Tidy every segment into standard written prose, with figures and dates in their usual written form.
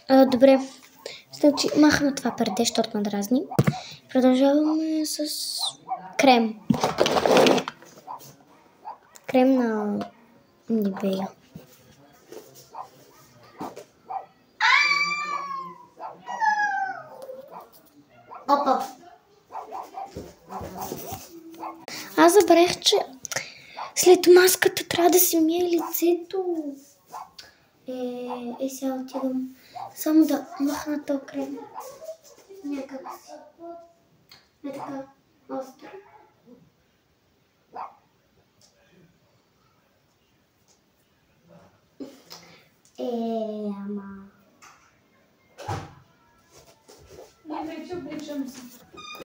Добре. Значи махна това перде, защото ме дразни. Продължаваме с крем. Крем на Нивея. Опа! Аз забравих, че след маската трябва да си мия лицето. Сега отидам само да махна този крем. Някак си. Не така остро. Ама...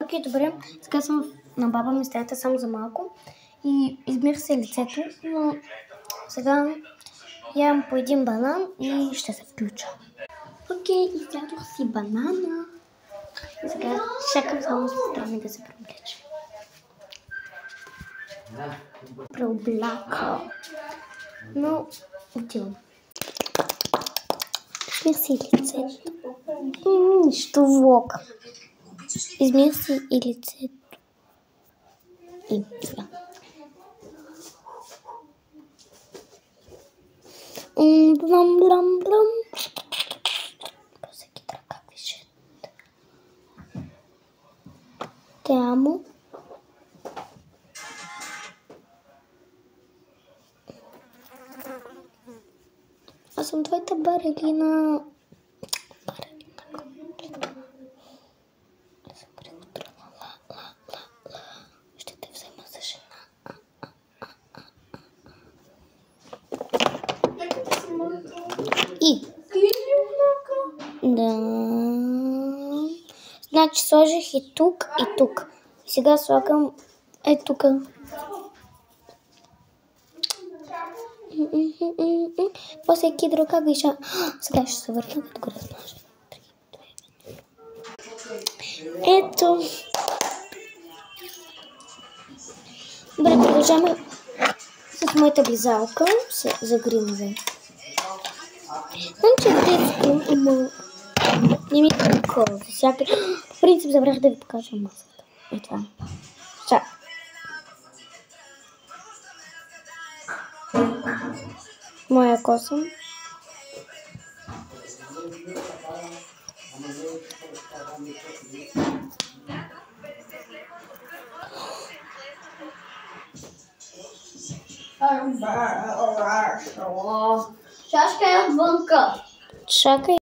Окей, добре. Сега съм на баба ми стаята само за малко и измих се лицето, но сега ям по един банан и ще се включа. Окей, изядох си банана. И сега чакам само сестра ми да се преоблече. Преобляка. Но отивам. Измих си лицето. Нищо влог. Измих си и лицето. И сега. Блам. Всеки така виждат. Те амо. Аз съм твоята Барелина. Ще те взема за жена. И. Да. Значи сложих и тук, и тук. Сега слагам тук. После всеки друг как вижда. Сега ще се върна, като го размажа. Ето. Добре, продължаваме с моята близалка за гримове. Знам, че е детско, ама не ми е такова. В принцип забрах да ви покажа маската. И това. Сега. Моя коса. Чашка е отвънка. Чакай.